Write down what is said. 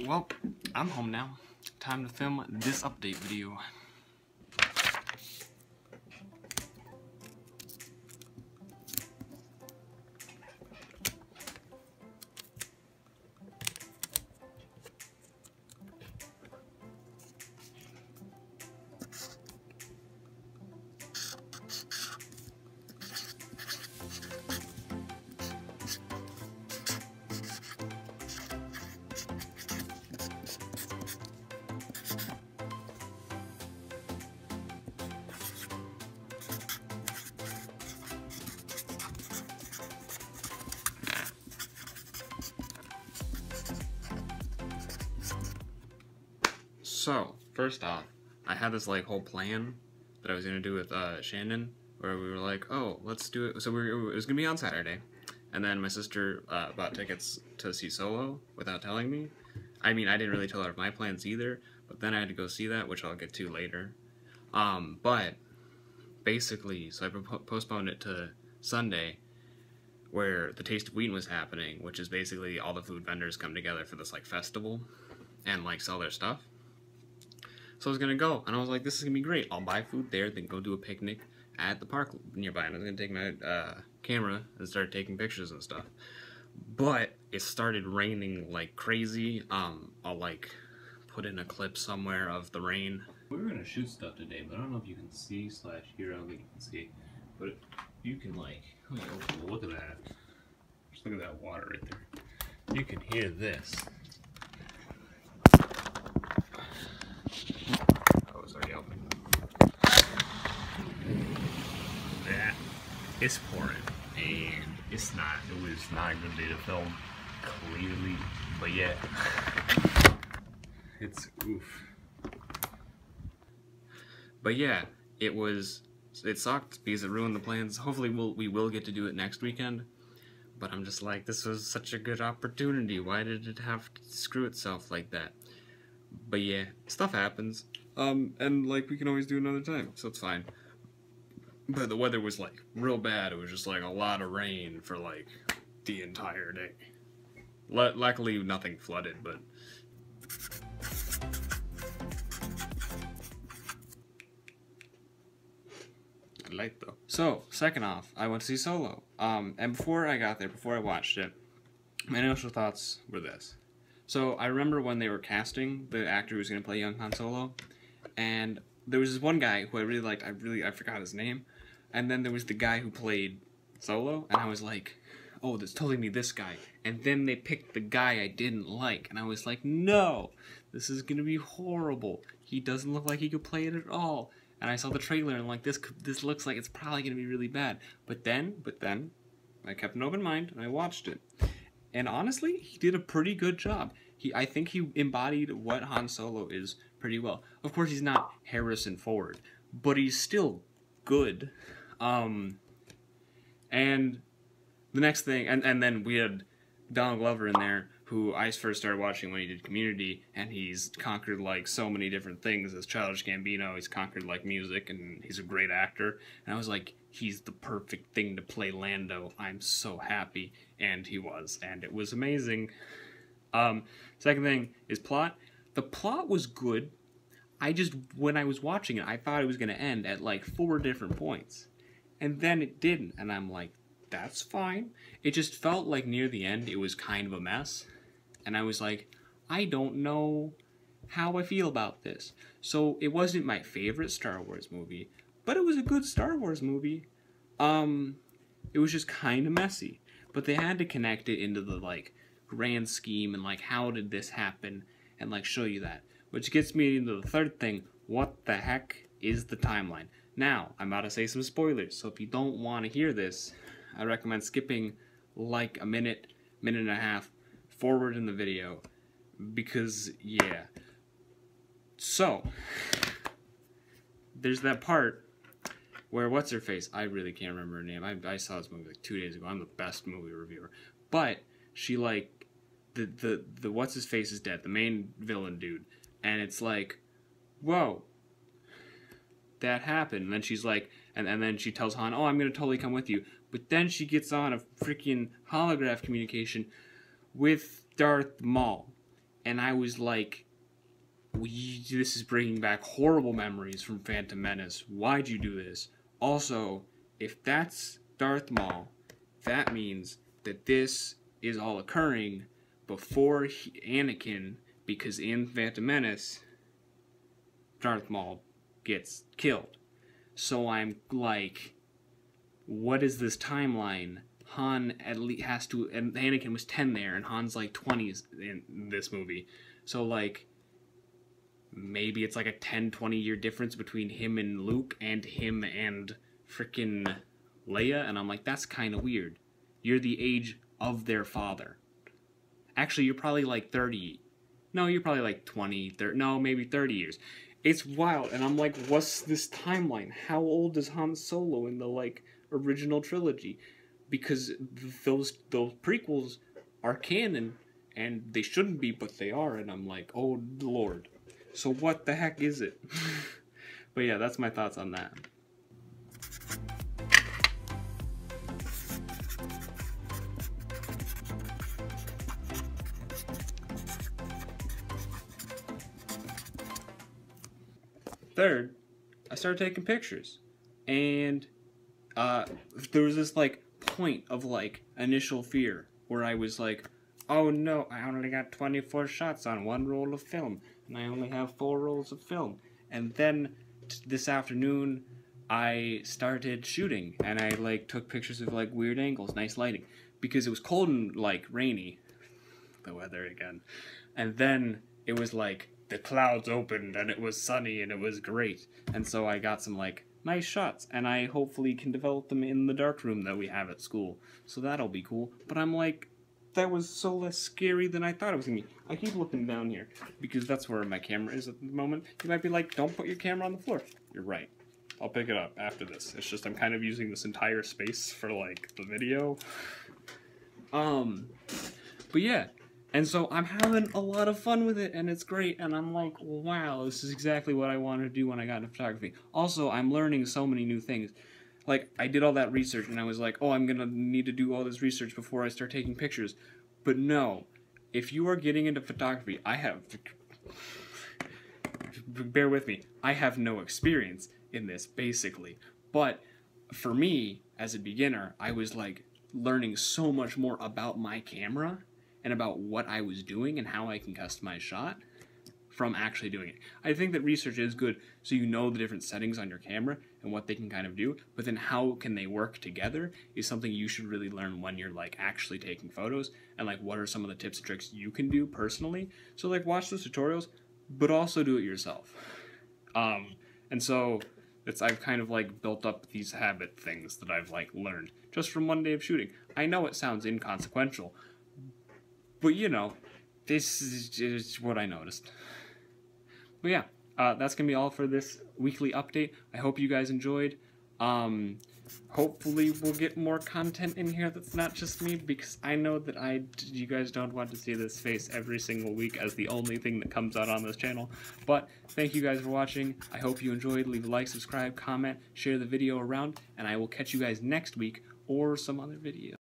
Well, I'm home now. Time to film this update video. So, first off, I had this whole plan that I was gonna do with Shannon, where we were like, oh, let's do it. So it was gonna be on Saturday, and then my sister bought tickets to see Solo without telling me. I mean, I didn't really tell her my plans either, but then I had to go see that, which I'll get to later. But basically, so I postponed it to Sunday, where the Taste of Wheaton was happening, which is basically all the food vendors come together for this festival and sell their stuff. So I was gonna go, and I was like, this is gonna be great. I'll buy food there, then go do a picnic at the park nearby. And I was gonna take my camera and start taking pictures and stuff. But it started raining like crazy. I'll put in a clip somewhere of the rain. We were gonna shoot stuff today, but I don't know if you can see / hear. I don't think you can see, but you can look at that. Just look at that water right there. You can hear this. That is pouring, and it was not a good day to film clearly, but yeah, it's oof. But yeah, it sucked because it ruined the plans. Hopefully we will get to do it next weekend, but I'm just like, this was such a good opportunity. Why did it have to screw itself like that? But yeah, stuff happens. And we can always do another time, so it's fine. But the weather was real bad. It was just a lot of rain for the entire day. Luckily nothing flooded, but light though. So, second off, I went to see Solo. And before I got there, before I watched it, my initial thoughts were this. So I remember when they were casting the actor who was going to play young Han Solo, and there was this one guy who I really liked. I forgot his name. And then there was the guy who played Solo, and I was like, oh, that's totally me, this guy. And then they picked the guy I didn't like, and I was like, no, this is going to be horrible. He doesn't look like he could play it at all. And I saw the trailer, and this looks like it's probably going to be really bad. But then, I kept an open mind, and I watched it. And honestly, he did a pretty good job. I think he embodied what Han Solo is pretty well. Of course, he's not Harrison Ford, but he's still good. And the next thing, and then we had Donald Glover in there, who I first started watching when he did Community, and he's conquered so many different things as Childish Gambino. He's conquered music, and he's a great actor. And I was like, he's the perfect thing to play Lando. I'm so happy. And he was, and it was amazing. Second thing is plot. The plot was good. When I was watching it, I thought it was going to end at 4 different points. And then it didn't, and I'm like, that's fine. It just felt like near the end it was kind of a mess. And I was like, I don't know how I feel about this. So it wasn't my favorite Star Wars movie, but it was a good Star Wars movie. It was just kind of messy. But they had to connect it into the grand scheme and how did this happen and show you that. Which gets me into the third thing. What the heck is the timeline? Now, I'm about to say some spoilers, so if you don't want to hear this, I recommend skipping a minute and a half forward in the video, because, yeah. So, there's that part where what's-her-face, I really can't remember her name, I saw this movie 2 days ago, I'm the best movie reviewer, but she the what's-his-face is dead, the main villain dude, and it's whoa, that happened. And then she's and then she tells Han, oh, I'm gonna totally come with you. But then she gets on a freaking holograph communication with Darth Maul. And I was like, this is bringing back horrible memories from Phantom Menace. Why'd you do this? Also, if that's Darth Maul, that means that this is all occurring before Anakin, because in Phantom Menace, Darth Maul gets killed. So I'm like, what is this timeline? Han at least has to, and Anakin was 10 there, and Han's like 20s in this movie. So like, maybe it's like a 10-20 year difference between him and Luke and him and frickin' Leia, and I'm like, that's kind of weird. You're the age of their father. Actually, you're probably like 30. No, you're probably like 20, 30, no, maybe 30 years. It's wild, and I'm like, what's this timeline? How old is Han Solo in the, like, original trilogy? Because those prequels are canon, and they shouldn't be, but they are, and I'm like, oh, Lord. So what the heck is it? But yeah, that's my thoughts on that. Third, I started taking pictures, and there was this like point of like initial fear where I was like, oh no, I only got 24 shots on one roll of film, and I only have 4 rolls of film. And then this afternoon I started shooting, and I like took pictures of like weird angles, nice lighting, because it was cold and like rainy, the weather again. And then it was like the clouds opened and it was sunny and it was great. And so I got some like nice shots, and I hopefully can develop them in the dark room that we have at school. So that'll be cool. But I'm like, that was so less scary than I thought it was gonna be. I keep looking down here because that's where my camera is at the moment. You might be like, don't put your camera on the floor. You're right. I'll pick it up after this. It's just I'm kind of using this entire space for like the video. But yeah. And so I'm having a lot of fun with it, and it's great, and I'm like, wow, this is exactly what I wanted to do when I got into photography. Also, I'm learning so many new things. Like, I did all that research, and I was like, oh, I'm gonna need to do all this research before I start taking pictures. But no, if you are getting into photography, bear with me, I have no experience in this, basically. But for me, as a beginner, I was like learning so much more about my camera and about what I was doing and how I can customize shot from actually doing it. I think that research is good, so you know the different settings on your camera and what they can kind of do, but then how can they work together is something you should really learn when you're like actually taking photos, and like what are some of the tips and tricks you can do personally. So like watch those tutorials, but also do it yourself. And so I've kind of like built up these habit things that I've like learned just from one day of shooting. I know it sounds inconsequential, but you know, this is just what I noticed. But yeah, that's going to be all for this weekly update. I hope you guys enjoyed. Hopefully we'll get more content in here that's not just me, because I know that you guys don't want to see this face every single week as the only thing that comes out on this channel. But thank you guys for watching. I hope you enjoyed. Leave a like, subscribe, comment, share the video around, and I will catch you guys next week or some other video.